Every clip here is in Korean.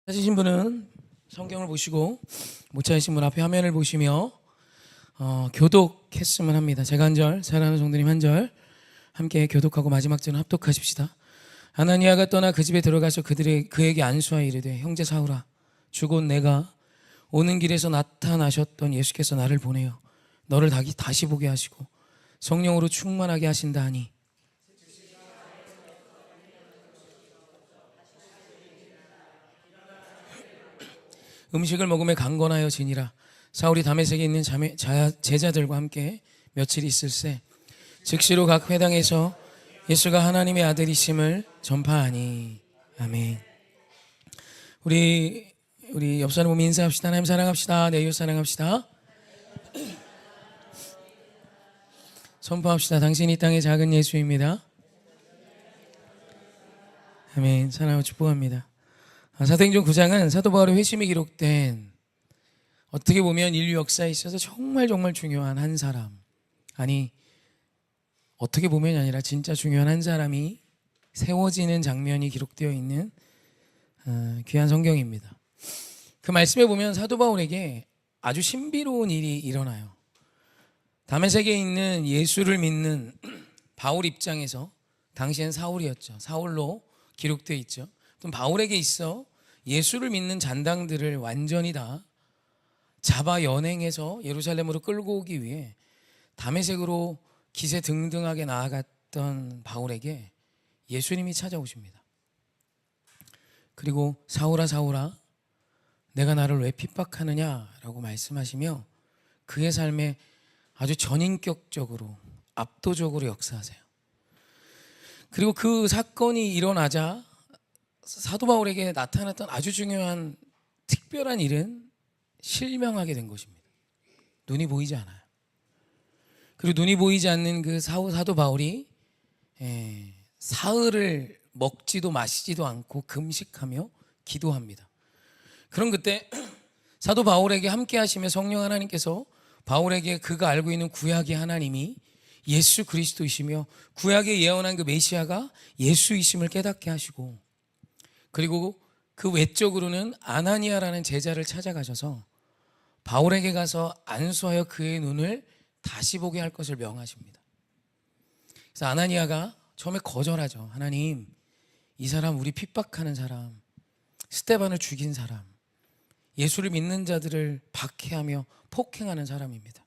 찾으신 분은 성경을 보시고 못 찾으신 분 앞에 화면을 보시며 교독했으면 합니다. 제가 한 절, 사랑하는 성도님 한 절 함께 교독하고 마지막 절은 합독하십시다. 아나니아가 떠나 그 집에 들어가서 그에게 안수하여 이르되 형제 사울아 주곧 내가 오는 길에서 나타나셨던 예수께서 나를 보내어 너를 다시 보게 하시고 성령으로 충만하게 하신다 하니 음식을 먹음에 강건하여 지니라. 사울이 다메섹에 있는 제자들과 함께 며칠 있을새 즉시로 각 회당에서 예수가 하나님의 아들이심을 전파하니. 아멘. 우리 옆 사람 보면 인사합시다. 하나님 사랑합시다. 내 이웃 사랑합시다. 선포합시다. 당신이 이 땅의 작은 예수입니다. 아멘. 사랑하고 축복합니다. 사도행전 9장은 사도 바울의 회심이 기록된 어떻게 보면 인류 역사에 있어서 정말 중요한 한 사람, 아니 어떻게 보면이 아니라 진짜 중요한 한 사람이 세워지는 장면이 기록되어 있는 귀한 성경입니다. 그 말씀에 보면 사도 바울에게 아주 신비로운 일이 일어나요. 다메섹에 있는 예수를 믿는 바울 입장에서 당시엔 사울이었죠. 사울로 기록되어 있죠. 바울에게 있어 예수를 믿는 잔당들을 완전히 다 잡아 연행해서 예루살렘으로 끌고 오기 위해 다메섹으로 기세 등등하게 나아갔던 바울에게 예수님이 찾아오십니다. 그리고 사울아 사울아 내가 나를 왜 핍박하느냐라고 말씀하시며 그의 삶에 아주 전인격적으로 압도적으로 역사하세요. 그리고 그 사건이 일어나자 사도 바울에게 나타났던 아주 중요한 특별한 일은 실명하게 된 것입니다. 눈이 보이지 않아요. 그리고 눈이 보이지 않는 그 사도 바울이 사흘을 먹지도 마시지도 않고 금식하며 기도합니다. 그럼 그때 사도 바울에게 함께 하시며 성령 하나님께서 바울에게 그가 알고 있는 구약의 하나님이 예수 그리스도이시며 구약에 예언한 그 메시아가 예수이심을 깨닫게 하시고, 그리고 그 외적으로는 아나니아라는 제자를 찾아가셔서 바울에게 가서 안수하여 그의 눈을 다시 보게 할 것을 명하십니다. 그래서 아나니아가 처음에 거절하죠. 하나님, 이 사람 우리 핍박하는 사람, 스데반을 죽인 사람, 예수를 믿는 자들을 박해하며 폭행하는 사람입니다.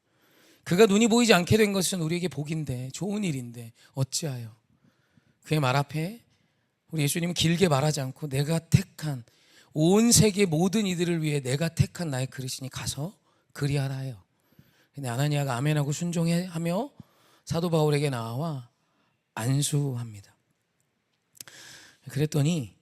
그가 눈이 보이지 않게 된 것은 우리에게 복인데, 좋은 일인데 어찌하여. 그의 말 앞에 우리 예수님은 길게 말하지 않고 내가 택한 온 세계 모든 이들을 위해 내가 택한 나의 그릇이니 가서 그리하라 해요. 근데 아나니아가 아멘하고 순종하며 사도 바울에게 나와 안수합니다. 그랬더니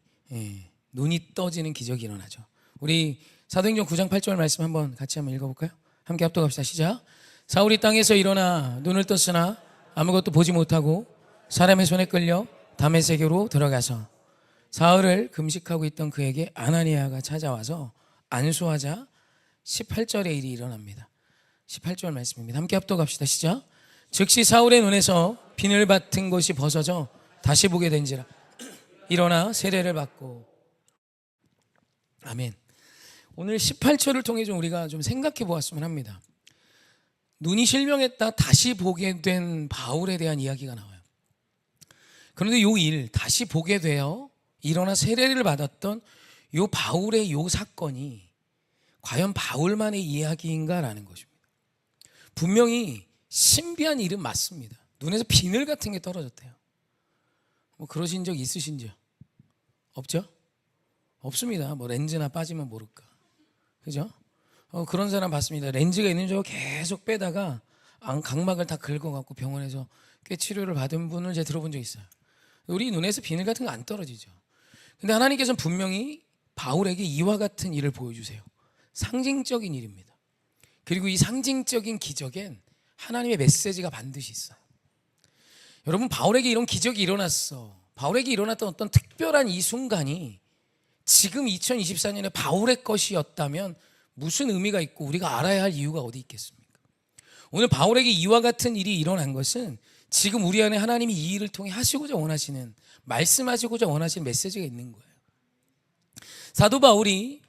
눈이 떠지는 기적이 일어나죠. 우리 사도행전 9장 8절 말씀 한번 같이 한번 읽어볼까요? 함께 합독합시다. 시작. 사울이 땅에서 일어나 눈을 떴으나 아무것도 보지 못하고 사람의 손에 끌려 다메섹으로 들어가서 사흘을 금식하고 있던 그에게 아나니아가 찾아와서 안수하자 18절의 일이 일어납니다. 18절 말씀입니다. 함께 합독합시다. 시작. 즉시 사울의 눈에서 비늘 같은 것이 벗어져 다시 보게 된지라 일어나 세례를 받고. 아멘. 오늘 18절을 통해 좀 우리가 좀 생각해 보았으면 합니다. 눈이 실명했다 다시 보게 된 바울에 대한 이야기가 나와요. 그런데 요 일, 다시 보게 되어 일어나 세례를 받았던 요 바울의 요 사건이 과연 바울만의 이야기인가라는 것입니다. 분명히 신비한 일은 맞습니다. 눈에서 비늘 같은 게 떨어졌대요. 뭐 그러신 적 있으신지요? 없죠? 없습니다. 뭐 렌즈나 빠지면 모를까. 그죠? 그런 사람 봤습니다. 렌즈가 있는 줄 알고 계속 빼다가 각막을 다 긁어갖고 병원에서 꽤 치료를 받은 분을 제가 들어본 적 있어요. 우리 눈에서 비늘 같은 거 안 떨어지죠. 근데 하나님께서는 분명히 바울에게 이와 같은 일을 보여주세요. 상징적인 일입니다. 그리고 이 상징적인 기적엔 하나님의 메시지가 반드시 있어요. 여러분, 바울에게 이런 기적이 일어났어. 바울에게 일어났던 어떤 특별한 이 순간이 지금 2024년에 바울의 것이었다면 무슨 의미가 있고 우리가 알아야 할 이유가 어디 있겠습니까? 오늘 바울에게 이와 같은 일이 일어난 것은 지금 우리 안에 하나님이 이 일을 통해 하시고자 원하시는, 말씀하시고자 원하시는 메시지가 있는 거예요. 사도 바울이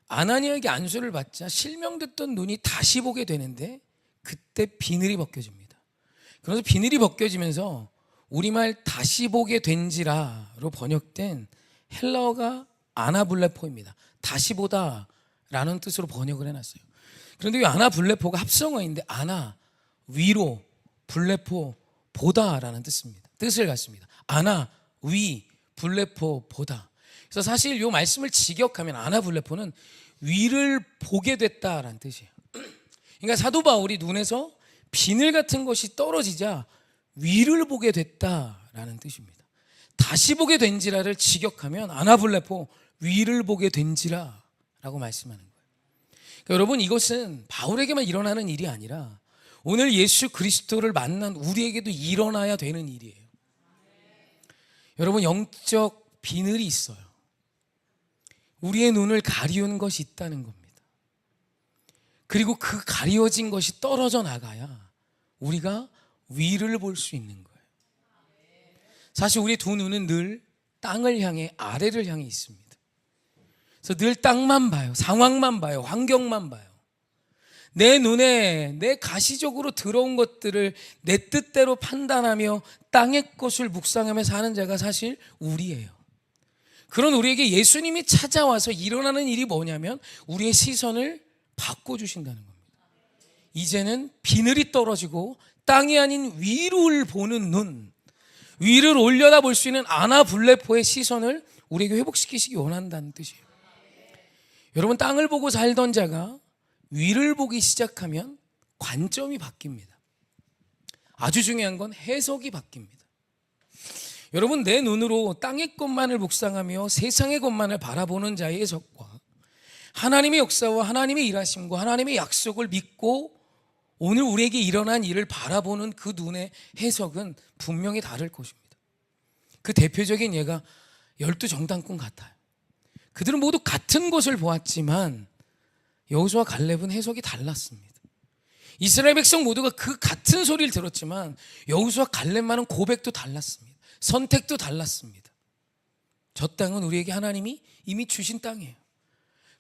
아나니아에게 안수를 받자 실명됐던 눈이 다시 보게 되는데 그때 비늘이 벗겨집니다. 그래서 비늘이 벗겨지면서 우리말 다시 보게 된지라로 번역된 헬라어가 아나블레포입니다. 다시 보다라는 뜻으로 번역을 해놨어요. 그런데 이 아나블레포가 합성어인데 아나 위로, 블레포 보다라는 뜻을 갖습니다. 아나 위, 블레포 보다. 그래서 사실 이 말씀을 직역하면 아나블레포는 위를 보게 됐다라는 뜻이에요. 그러니까 사도 바울이 눈에서 비늘 같은 것이 떨어지자 위를 보게 됐다라는 뜻입니다. 다시 보게 된지라를 직역하면 아나블레포 위를 보게 된지라라고 말씀하는 거예요. 그러니까 여러분, 이것은 바울에게만 일어나는 일이 아니라 오늘 예수 그리스도를 만난 우리에게도 일어나야 되는 일이에요. 여러분, 영적 비늘이 있어요. 우리의 눈을 가리운 것이 있다는 겁니다. 그리고 그 가리워진 것이 떨어져 나가야 우리가 위를 볼 수 있는 거예요. 사실 우리 두 눈은 늘 땅을 향해, 아래를 향해 있습니다. 그래서 늘 땅만 봐요. 상황만 봐요. 환경만 봐요. 내 눈에 내 가시적으로 들어온 것들을 내 뜻대로 판단하며 땅의 것을 묵상하며 사는 자가 사실 우리예요. 그런 우리에게 예수님이 찾아와서 일어나는 일이 뭐냐면 우리의 시선을 바꿔주신다는 겁니다. 이제는 비늘이 떨어지고 땅이 아닌 위를 보는 눈, 위를 올려다 볼 수 있는 아나블레포의 시선을 우리에게 회복시키시기 원한다는 뜻이에요. 여러분, 땅을 보고 살던 자가 위를 보기 시작하면 관점이 바뀝니다. 아주 중요한 건 해석이 바뀝니다. 여러분, 내 눈으로 땅의 것만을 묵상하며 세상의 것만을 바라보는 자의 해석과 하나님의 역사와 하나님의 일하심과 하나님의 약속을 믿고 오늘 우리에게 일어난 일을 바라보는 그 눈의 해석은 분명히 다를 것입니다. 그 대표적인 예가 12정탐꾼 같아요. 그들은 모두 같은 것을 보았지만 여호수아 갈렙은 해석이 달랐습니다. 이스라엘 백성 모두가 그 같은 소리를 들었지만 여호수아 갈렙만은 고백도 달랐습니다. 선택도 달랐습니다. 저 땅은 우리에게 하나님이 이미 주신 땅이에요.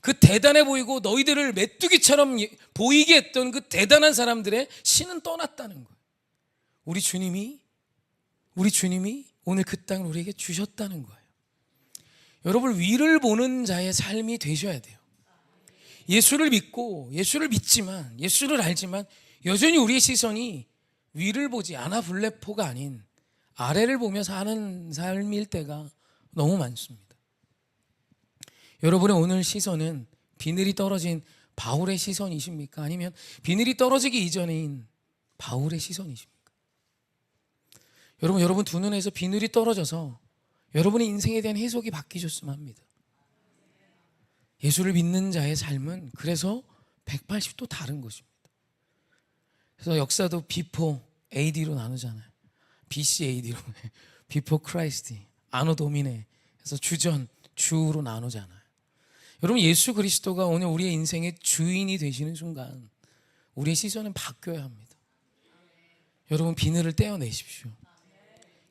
그 대단해 보이고 너희들을 메뚜기처럼 보이게 했던 그 대단한 사람들의 신은 떠났다는 거예요. 우리 주님이 오늘 그 땅을 우리에게 주셨다는 거예요. 여러분, 위를 보는 자의 삶이 되셔야 돼요. 예수를 믿고 예수를 믿지만 예수를 알지만 여전히 우리의 시선이 위를 보지 아나블레포가 아닌 아래를 보며 사는 삶일 때가 너무 많습니다. 여러분의 오늘 시선은 비늘이 떨어진 바울의 시선이십니까? 아니면 비늘이 떨어지기 이전인 바울의 시선이십니까? 여러분 두 눈에서 비늘이 떨어져서 여러분의 인생에 대한 해석이 바뀌셨으면 합니다. 예수를 믿는 자의 삶은 그래서 180도 다른 것입니다. 그래서 역사도 비포 AD로 나누잖아요. BC AD로 비포 크라이스트, 아노 도미네 해서 주로 나누잖아요. 여러분, 예수 그리스도가 오늘 우리의 인생의 주인이 되시는 순간 우리의 시선은 바뀌어야 합니다. 여러분, 비늘을 떼어내십시오.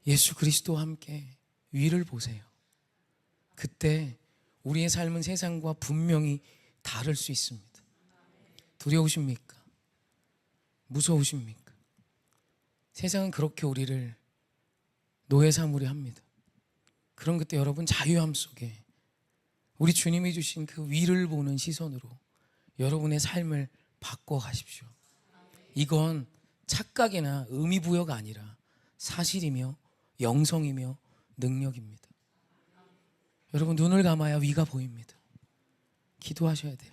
예수 그리스도와 함께 위를 보세요. 그때 우리의 삶은 세상과 분명히 다를 수 있습니다. 두려우십니까? 무서우십니까? 세상은 그렇게 우리를 노예 삼으려 합니다. 그런 그때 여러분, 자유함 속에 우리 주님이 주신 그 위를 보는 시선으로 여러분의 삶을 바꿔가십시오. 이건 착각이나 의미부여가 아니라 사실이며 영성이며 능력입니다. 여러분, 눈을 감아야 위가 보입니다. 기도하셔야 돼요.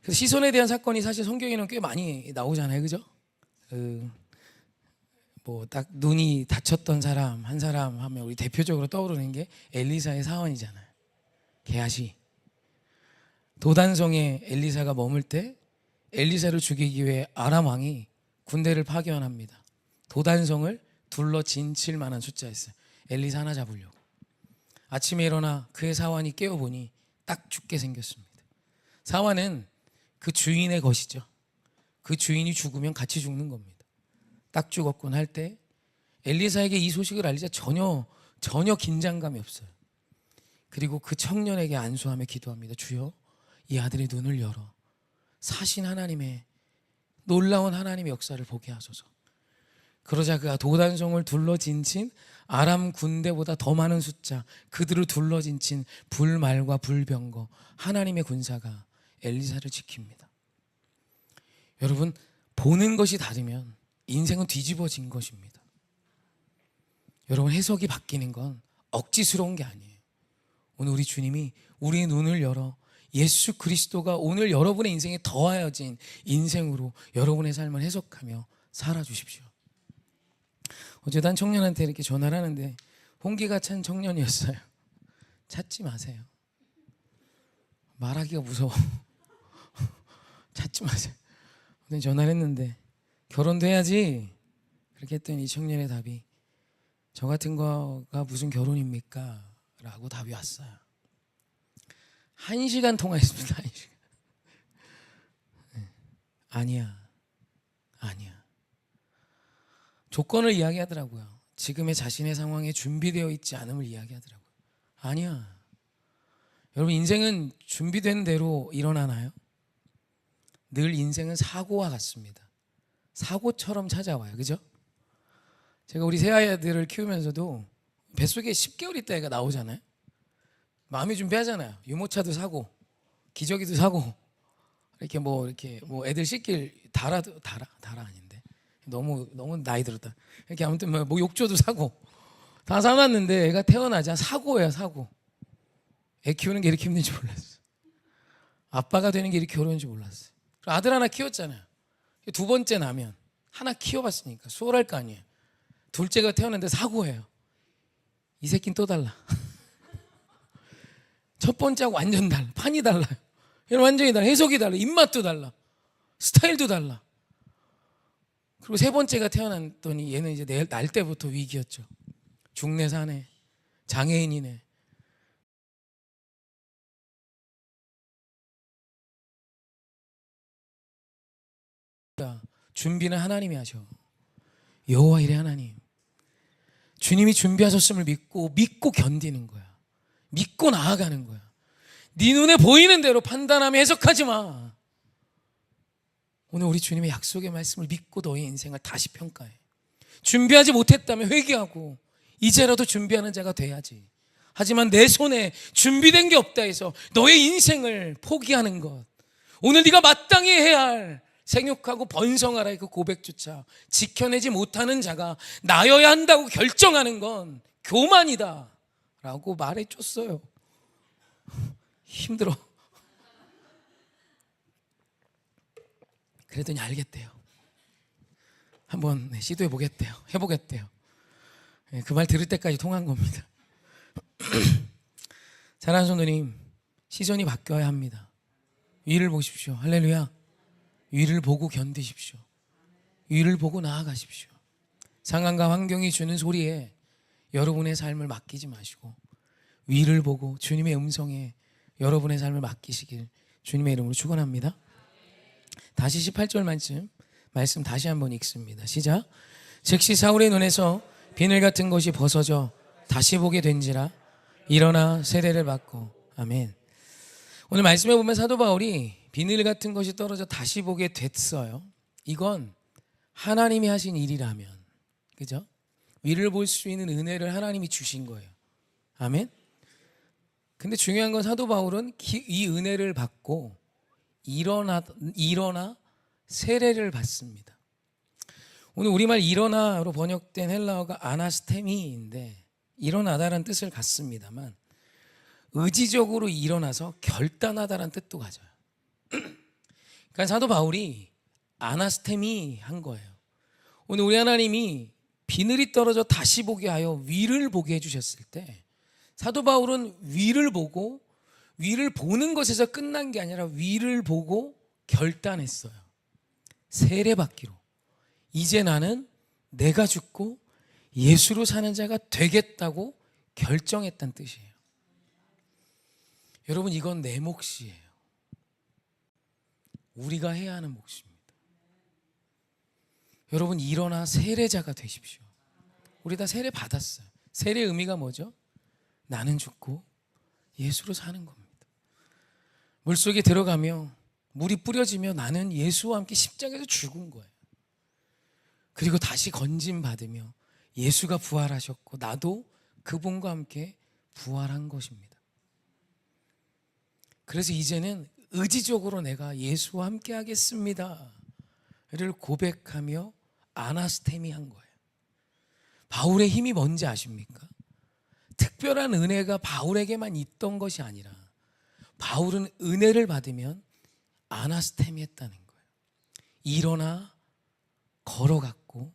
그래서 시선에 대한 사건이 사실 성경에는 꽤 많이 나오잖아요, 그죠? 딱 눈이 다쳤던 사람 한 사람 하면 우리 대표적으로 떠오르는 게 엘리사의 사원이잖아요. 게하시. 도단성에 엘리사가 머물 때 엘리사를 죽이기 위해 아람 왕이 군대를 파견합니다. 도단성을 둘러 진칠 만한 숫자였어요. 엘리사 하나 잡으려고. 아침에 일어나 그의 사환이 깨어보니 딱 죽게 생겼습니다. 사환은 그 주인의 것이죠. 그 주인이 죽으면 같이 죽는 겁니다. 딱 죽었군 할 때 엘리사에게 이 소식을 알리자 전혀 긴장감이 없어요. 그리고 그 청년에게 안수하며 기도합니다. 주여, 이 아들의 눈을 열어 사신 하나님의 놀라운 하나님의 역사를 보게 하소서. 그러자 그가 도단성을 둘러진친 아람 군대보다 더 많은 숫자, 그들을 둘러진친 불말과 불병거 하나님의 군사가 엘리사를 지킵니다. 여러분, 보는 것이 다르면 인생은 뒤집어진 것입니다. 여러분, 해석이 바뀌는 건 억지스러운 게 아니에요. 오늘 우리 주님이 우리의 눈을 열어 예수 그리스도가 오늘 여러분의 인생에 더하여진 인생으로 여러분의 삶을 해석하며 살아주십시오. 어제도 한 청년한테 이렇게 전화를 하는데 홍기가 찬 청년이었어요. 찾지 마세요. 말하기가 무서워. 찾지 마세요. 전화를 했는데 결혼도 해야지. 그렇게 했더니 이 청년의 답이 저 같은 거가 무슨 결혼입니까? 라고 답이 왔어요. 1시간 통화했습니다. 1시간. 아니야. 조건을 이야기하더라고요. 지금의 자신의 상황에 준비되어 있지 않음을 이야기하더라고요. 아니야. 여러분, 인생은 준비된 대로 일어나나요? 늘 인생은 사고와 같습니다. 사고처럼 찾아와요. 그죠? 제가 우리 새아이들을 키우면서도 뱃속에 10개월 있다 애가 나오잖아요. 마음이 준비하잖아요. 유모차도 사고 기저귀도 사고 이렇게 뭐 애들 씻길 달아 아닌데 너무 나이 들었다. 이렇게 아무튼 뭐 욕조도 사고 다 사놨는데 애가 태어나자 사고예요. 사고. 애 키우는 게 이렇게 힘든지 몰랐어요. 아빠가 되는 게 이렇게 어려운지 몰랐어요. 아들 하나 키웠잖아요. 두 번째 나면 하나 키워봤으니까 수월할 거 아니에요. 둘째가 태어났는데 사고예요. 이 새끼는 또 달라. 첫 번째하고 완전 달라. 판이 달라요. 얘는 완전히 달라. 해석이 달라. 입맛도 달라. 스타일도 달라. 그리고 세 번째가 태어났더니 얘는 이제 날 때부터 위기였죠. 중내 사내, 장애인이네. 준비는 하나님이 하셔. 여호와 이레 하나님. 주님이 준비하셨음을 믿고 견디는 거야. 믿고 나아가는 거야. 네 눈에 보이는 대로 판단하며 해석하지 마. 오늘 우리 주님의 약속의 말씀을 믿고 너의 인생을 다시 평가해. 준비하지 못했다면 회개하고 이제라도 준비하는 자가 돼야지. 하지만 내 손에 준비된 게 없다 해서 너의 인생을 포기하는 것, 오늘 네가 마땅히 해야 할 생육하고 번성하라의 그 고백조차 지켜내지 못하는 자가 나여야 한다고 결정하는 건 교만이다 라고 말해줬어요. 힘들어. 그랬더니 알겠대요. 한번 시도해 보겠대요. 해보겠대요. 그 말 들을 때까지 통한 겁니다. 사랑하는 성도님, 시선이 바뀌어야 합니다. 위를 보십시오. 할렐루야. 위를 보고 견디십시오. 위를 보고 나아가십시오. 상황과 환경이 주는 소리에 여러분의 삶을 맡기지 마시고 위를 보고 주님의 음성에 여러분의 삶을 맡기시길 주님의 이름으로 축원합니다. 다시 18절 말씀 다시 한번 읽습니다. 시작. 즉시 사울의 눈에서 비늘 같은 것이 벗어져 다시 보게 된지라 일어나 세례를 받고. 아멘. 오늘 말씀에 보면 사도 바울이 비늘 같은 것이 떨어져 다시 보게 됐어요. 이건 하나님이 하신 일이라면, 그죠? 위를 볼 수 있는 은혜를 하나님이 주신 거예요. 아멘. 근데 중요한 건 사도 바울은 이 은혜를 받고 일어나 세례를 받습니다. 오늘 우리말 일어나로 번역된 헬라어가 아나스테미인데 일어나다라는 뜻을 갖습니다만 의지적으로 일어나서 결단하다라는 뜻도 가져요. 그러니까 사도 바울이 아나스테미 한 거예요. 오늘 우리 하나님이 비늘이 떨어져 다시 보게 하여 위를 보게 해주셨을 때 사도 바울은 위를 보고 위를 보는 것에서 끝난 게 아니라 위를 보고 결단했어요. 세례받기로. 이제 나는 내가 죽고 예수로 사는 자가 되겠다고 결정했다는 뜻이에요. 여러분, 이건 내 몫이에요. 우리가 해야 하는 몫입니다. 여러분, 일어나 세례자가 되십시오. 우리 다 세례 받았어요. 세례의 의미가 뭐죠? 나는 죽고 예수로 사는 겁니다. 물속에 들어가며 물이 뿌려지며 나는 예수와 함께 십자가에서 죽은 거예요. 그리고 다시 건짐 받으며 예수가 부활하셨고 나도 그분과 함께 부활한 것입니다. 그래서 이제는 의지적으로 내가 예수와 함께 하겠습니다 를 고백하며 아나스테미한 거예요. 바울의 힘이 뭔지 아십니까? 특별한 은혜가 바울에게만 있던 것이 아니라 바울은 은혜를 받으면 아나스테미했다는 거예요. 일어나 걸어갔고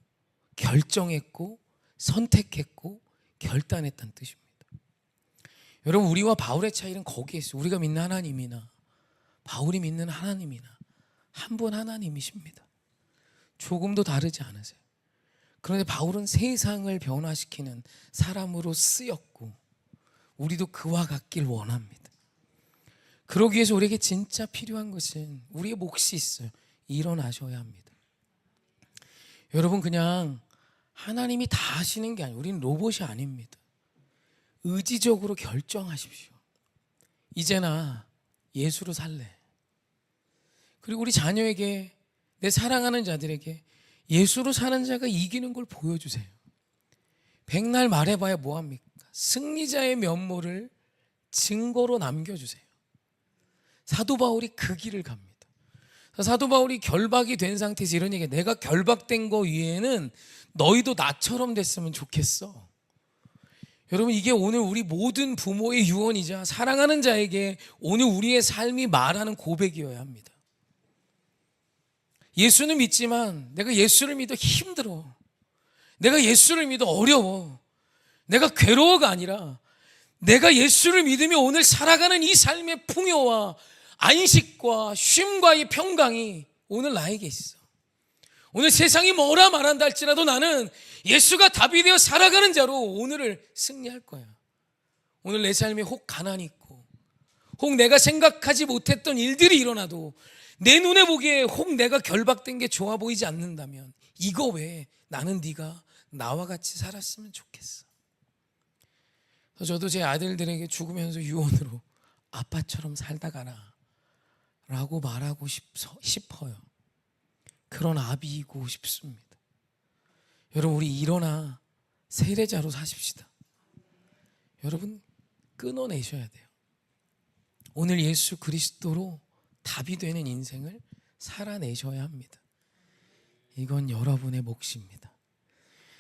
결정했고 선택했고 결단했다는 뜻입니다. 여러분, 우리와 바울의 차이는 거기에 있어요. 우리가 믿는 하나님이나 바울이 믿는 하나님이나 한 분 하나님이십니다. 조금도 다르지 않으세요. 그런데 바울은 세상을 변화시키는 사람으로 쓰였고 우리도 그와 같길 원합니다. 그러기 위해서 우리에게 진짜 필요한 것은 우리의 몫이 있어요. 일어나셔야 합니다. 여러분, 그냥 하나님이 다 하시는 게 아니에요. 우리는 로봇이 아닙니다. 의지적으로 결정하십시오. 이제 나 예수로 살래. 그리고 우리 자녀에게, 내 사랑하는 자들에게 예수로 사는 자가 이기는 걸 보여주세요. 백날 말해봐야 뭐합니까? 승리자의 면모를 증거로 남겨주세요. 사도 바울이 그 길을 갑니다. 사도 바울이 결박이 된 상태에서 이런 얘기해요. 내가 결박된 거 위에는 너희도 나처럼 됐으면 좋겠어. 여러분, 이게 오늘 우리 모든 부모의 유언이자 사랑하는 자에게 오늘 우리의 삶이 말하는 고백이어야 합니다. 예수는 믿지만 내가 예수를 믿어 힘들어. 내가 예수를 믿어 어려워. 내가 괴로워가 아니라 내가 예수를 믿으며 오늘 살아가는 이 삶의 풍요와 안식과 쉼과의 평강이 오늘 나에게 있어. 오늘 세상이 뭐라 말한다 할지라도 나는 예수가 답이 되어 살아가는 자로 오늘을 승리할 거야. 오늘 내 삶에 혹 가난이 있고 혹 내가 생각하지 못했던 일들이 일어나도 내 눈에 보기에 혹 내가 결박된 게 좋아 보이지 않는다면 이거 왜 나는 네가 나와 같이 살았으면 좋겠어. 그래서 저도 제 아들들에게 죽으면서 유언으로 아빠처럼 살다 가라 라고 말하고 싶어요. 그런 아비이고 싶습니다. 여러분, 우리 일어나 세례자로 사십시다. 여러분, 끊어내셔야 돼요. 오늘 예수 그리스도로 답이 되는 인생을 살아내셔야 합니다. 이건 여러분의 몫입니다.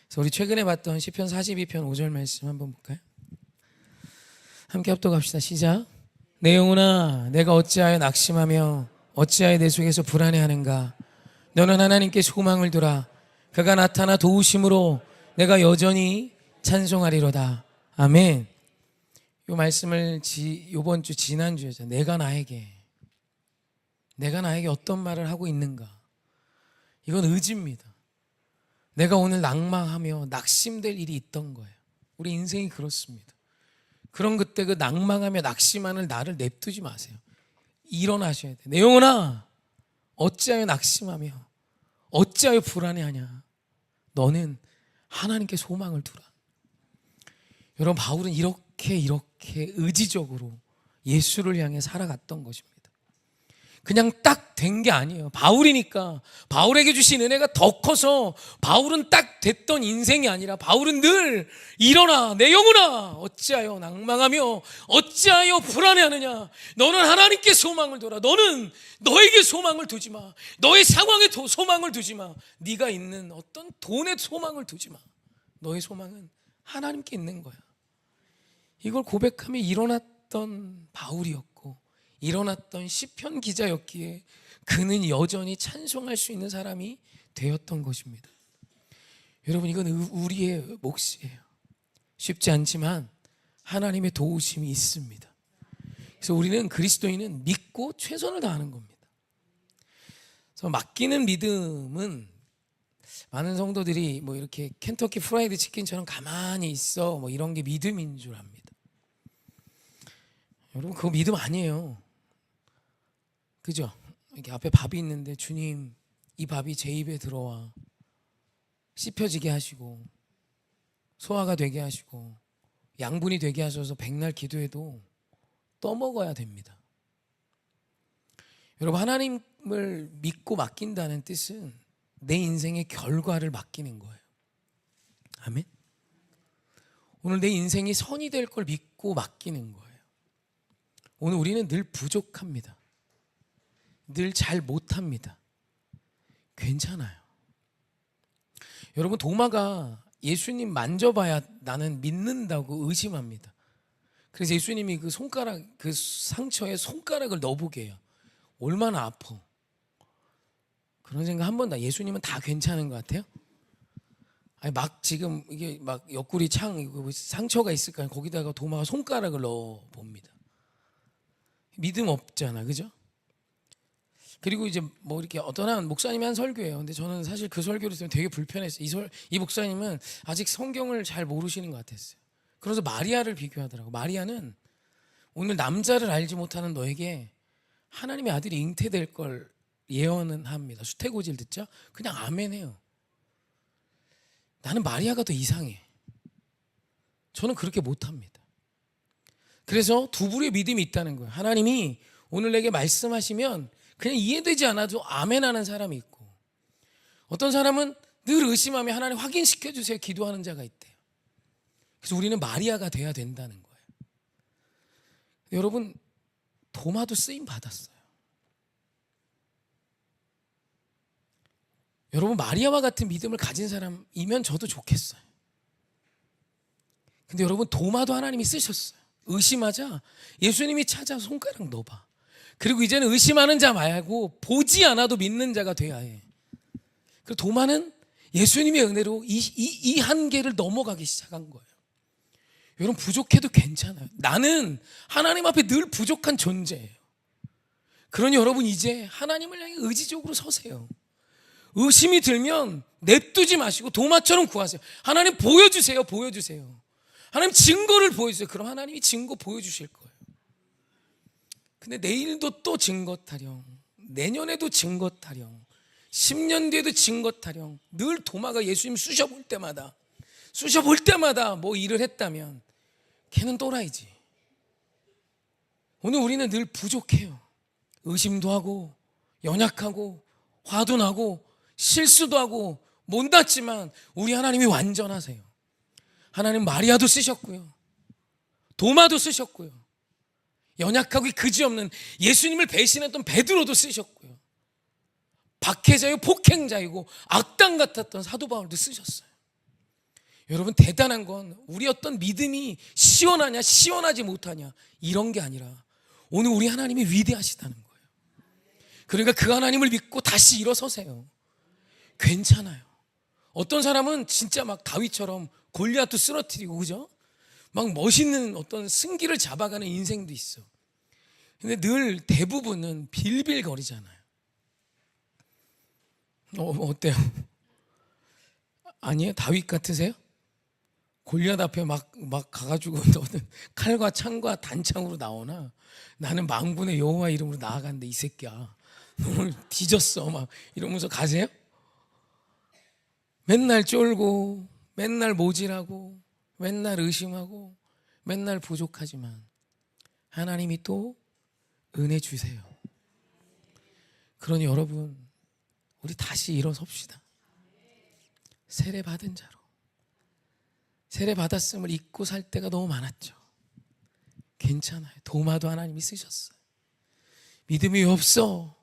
그래서 우리 최근에 봤던 시편 42편 5절 말씀 한번 볼까요? 함께 합독합시다. 시작. 내 영혼아, 내가 어찌하여 낙심하며 어찌하여 내 속에서 불안해하는가? 너는 하나님께 소망을 두라. 그가 나타나 도우심으로 내가 여전히 찬송하리로다. 아멘. 이 말씀을 이번 주 지난주에 내가 나에게 어떤 말을 하고 있는가? 이건 의지입니다. 내가 오늘 낭망하며 낙심될 일이 있던 거예요. 우리 인생이 그렇습니다. 그런 그때 그 낭망하며 낙심하는 나를 냅두지 마세요. 일어나셔야 돼요. 내 영혼아, 어찌하여 낙심하며 어찌하여 불안해하냐? 너는 하나님께 소망을 두라. 여러분, 바울은 이렇게 의지적으로 예수를 향해 살아갔던 것입니다. 그냥 딱 된 게 아니에요. 바울이니까 바울에게 주신 은혜가 더 커서 바울은 딱 됐던 인생이 아니라 바울은 늘 일어나 내 영혼아 어찌하여 낭망하며 어찌하여 불안해하느냐? 너는 하나님께 소망을 둬라. 너는 너에게 소망을 두지 마. 너의 상황에 소망을 두지 마. 네가 있는 어떤 돈에 소망을 두지 마. 너의 소망은 하나님께 있는 거야. 이걸 고백하며 일어났던 바울이었고 일어났던 시편 기자였기에 그는 여전히 찬송할 수 있는 사람이 되었던 것입니다. 여러분, 이건 우리의 몫이에요. 쉽지 않지만 하나님의 도우심이 있습니다. 그래서 우리는 그리스도인은 믿고 최선을 다하는 겁니다. 그래서 맡기는 믿음은 많은 성도들이 뭐 이렇게 켄터키 프라이드 치킨처럼 가만히 있어 뭐 이런 게 믿음인 줄 압니다. 여러분, 그거 믿음 아니에요. 그죠? 이렇게 앞에 밥이 있는데 주님, 이 밥이 제 입에 들어와 씹혀지게 하시고 소화가 되게 하시고 양분이 되게 하셔서 백날 기도해도 떠먹어야 됩니다. 여러분, 하나님을 믿고 맡긴다는 뜻은 내 인생의 결과를 맡기는 거예요. 아멘. 오늘 내 인생이 선이 될 걸 믿고 맡기는 거예요. 오늘 우리는 늘 부족합니다. 늘 잘 못합니다. 괜찮아요. 여러분, 도마가 예수님 만져봐야 나는 믿는다고 의심합니다. 그래서 예수님이 그 손가락, 그 상처에 손가락을 넣어보게 해요. 얼마나 아파. 그런 생각 한 번도. 예수님은 다 괜찮은 것 같아요. 아니, 막 지금 이게 막 옆구리 상처가 있을까요? 거기다가 도마가 손가락을 넣어 봅니다. 믿음 없잖아, 그죠? 그리고 이제 뭐 이렇게 어떤 한 목사님이 한 설교예요. 근데 저는 사실 그 설교를 들으면 되게 불편했어요. 이 목사님은 아직 성경을 잘 모르시는 것 같았어요. 그래서 마리아를 비교하더라고. 마리아는 오늘 남자를 알지 못하는 너에게 하나님의 아들이 잉태될 걸 예언은 합니다. 수태고지를 듣자 그냥 아멘해요. 나는 마리아가 더 이상해. 저는 그렇게 못합니다. 그래서 두 부류의 믿음이 있다는 거예요. 하나님이 오늘 내게 말씀하시면 그냥 이해되지 않아도 아멘하는 사람이 있고, 어떤 사람은 늘 의심하며 하나님 확인시켜 주세요 기도하는 자가 있대요. 그래서 우리는 마리아가 돼야 된다는 거예요. 여러분, 도마도 쓰임 받았어요. 여러분, 마리아와 같은 믿음을 가진 사람이면 저도 좋겠어요. 근데 여러분, 도마도 하나님이 쓰셨어요. 의심하자 예수님이 찾아 손가락 넣어봐. 그리고 이제는 의심하는 자 말고 보지 않아도 믿는 자가 돼야 해. 그리고 도마는 예수님의 은혜로 이 한계를 넘어가기 시작한 거예요. 여러분, 부족해도 괜찮아요. 나는 하나님 앞에 늘 부족한 존재예요. 그러니 여러분, 이제 하나님을 향해 의지적으로 서세요. 의심이 들면 냅두지 마시고 도마처럼 구하세요. 하나님 보여주세요. 보여주세요. 하나님 증거를 보여주세요. 그럼 하나님이 증거 보여주실 거예요. 근데 내일도 또 증거 타령, 내년에도 증거 타령, 10년 뒤에도 증거 타령. 늘 도마가 예수님 쑤셔볼 때마다 뭐 일을 했다면 걔는 또라이지. 오늘 우리는 늘 부족해요. 의심도 하고 연약하고 화도 나고 실수도 하고 못났지만 우리 하나님이 완전하세요. 하나님 마리아도 쓰셨고요, 도마도 쓰셨고요, 연약하고 그지없는 예수님을 배신했던 베드로도 쓰셨고요, 박해자요 폭행자이고 악당 같았던 사도 바울도 쓰셨어요. 여러분, 대단한 건 우리 어떤 믿음이 시원하냐 시원하지 못하냐 이런 게 아니라 오늘 우리 하나님이 위대하시다는 거예요. 그러니까 그 하나님을 믿고 다시 일어서세요. 괜찮아요. 어떤 사람은 진짜 막 다윗처럼 골리앗도 쓰러뜨리고, 그죠? 막 멋있는 어떤 승기를 잡아가는 인생도 있어. 근데 늘 대부분은 빌빌거리잖아요. 어때요? 아니에요? 다윗 같으세요? 골리앗 앞에 막 가가지고 너는 칼과 창과 단창으로 나오나? 나는 만군의 여호와 이름으로 나아간대 이 새끼야. 오늘 뒤졌어 막 이러면서 가세요? 맨날 쫄고 맨날 모질하고 맨날 의심하고 맨날 부족하지만 하나님이 또 은혜 주세요. 그러니 여러분, 우리 다시 일어섭시다. 세례 받은 자로. 세례 받았음을 잊고 살 때가 너무 많았죠. 괜찮아요. 도마도 하나님이 쓰셨어요. 믿음이 없어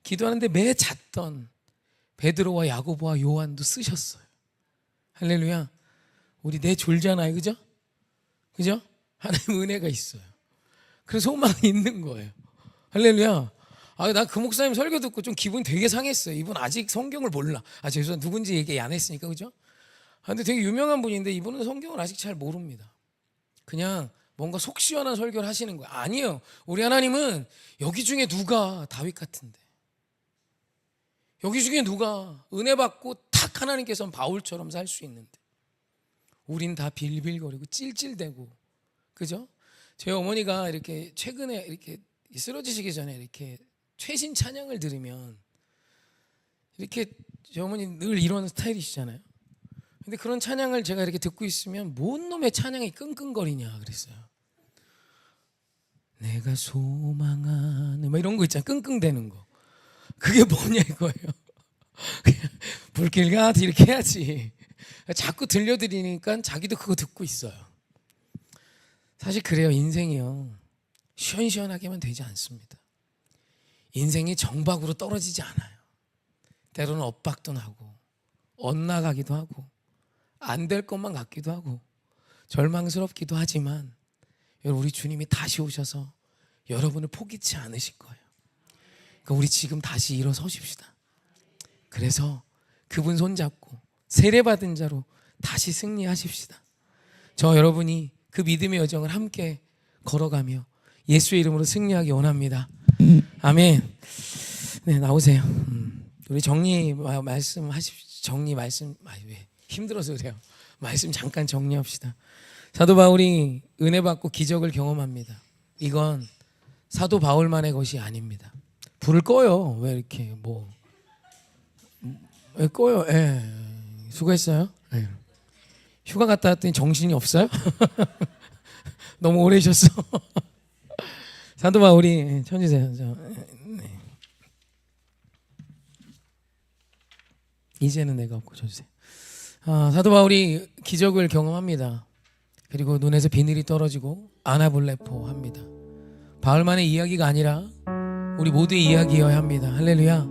기도하는데 매 잤던 베드로와 야고보와 요한도 쓰셨어요. 할렐루야. 우리 내 졸잖아요, 그죠? 그죠? 하나님 은혜가 있어요. 그래서 소망이 있는 거예요. 할렐루야. 나 그 목사님 설교 듣고 좀 기분이 되게 상했어요. 이분 아직 성경을 몰라. 죄송합니다. 누군지 얘기 안 했으니까, 그죠? 근데 되게 유명한 분인데 이분은 성경을 아직 잘 모릅니다. 그냥 뭔가 속 시원한 설교를 하시는 거예요. 아니에요. 우리 하나님은 여기 중에 누가 다윗 같은데, 여기 중에 누가 은혜 받고 탁 하나님께서는 바울처럼 살 수 있는데, 우린 다 빌빌거리고 찔찔대고, 그죠? 저희 어머니가 이렇게 최근에 이렇게 쓰러지시기 전에 이렇게 최신 찬양을 들으면 이렇게 저희 어머니 늘 이런 스타일이시잖아요. 근데 그런 찬양을 제가 이렇게 듣고 있으면 뭔 놈의 찬양이 끙끙거리냐 그랬어요. 내가 소망하는 뭐 이런 거 있잖아. 끙끙대는 거. 그게 뭐냐 이거예요. 불길 같이 이렇게 해야지. 자꾸 들려드리니까 자기도 그거 듣고 있어요. 사실 그래요. 인생이요, 시원시원하게만 되지 않습니다. 인생이 정박으로 떨어지지 않아요. 때로는 엇박도 나고 엇나가기도 하고 안 될 것만 같기도 하고 절망스럽기도 하지만 여러분, 우리 주님이 다시 오셔서 여러분을 포기치 않으실 거예요. 그러니까 우리 지금 다시 일어서십시다. 그래서 그분 손잡고 세례받은 자로 다시 승리하십시다. 저 여러분이 그 믿음의 여정을 함께 걸어가며 예수의 이름으로 승리하기 원합니다. 아멘. 네, 나오세요. 우리 정리 말씀하십시오. 정리 말씀. 왜 힘들어서 그래요. 말씀 잠깐 정리합시다. 사도 바울이 은혜 받고 기적을 경험합니다. 이건 사도 바울만의 것이 아닙니다. 불을 꺼요. 왜 이렇게 왜 꺼요? 예. 수고했어요. 예. 휴가 갔다 왔더니 정신이 없어요? 너무 오래 쉬었어. 사도 바울이 쳐주세요. 네. 이제는 내가 없고 쳐주세요. 사도 바울이 기적을 경험합니다. 그리고 눈에서 비늘이 떨어지고 아나볼레포 합니다. 바울만의 이야기가 아니라 우리 모두의 이야기여야 합니다. 할렐루야.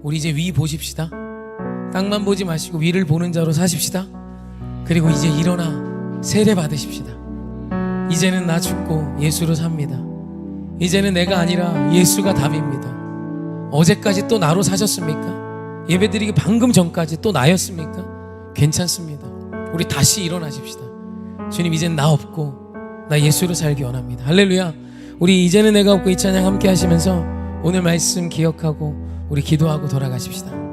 우리 이제 위 보십시다. 땅만 보지 마시고 위를 보는 자로 사십시다. 그리고 이제 일어나 세례 받으십시다. 이제는 나 죽고 예수로 삽니다. 이제는 내가 아니라 예수가 답입니다. 어제까지 또 나로 사셨습니까? 예배드리기 방금 전까지 또 나였습니까? 괜찮습니다. 우리 다시 일어나십시다. 주님, 이제는 나 없고 나 예수로 살기 원합니다. 할렐루야. 우리 이제는 내가 없고 이 찬양 함께 하시면서 오늘 말씀 기억하고 우리 기도하고 돌아가십시다.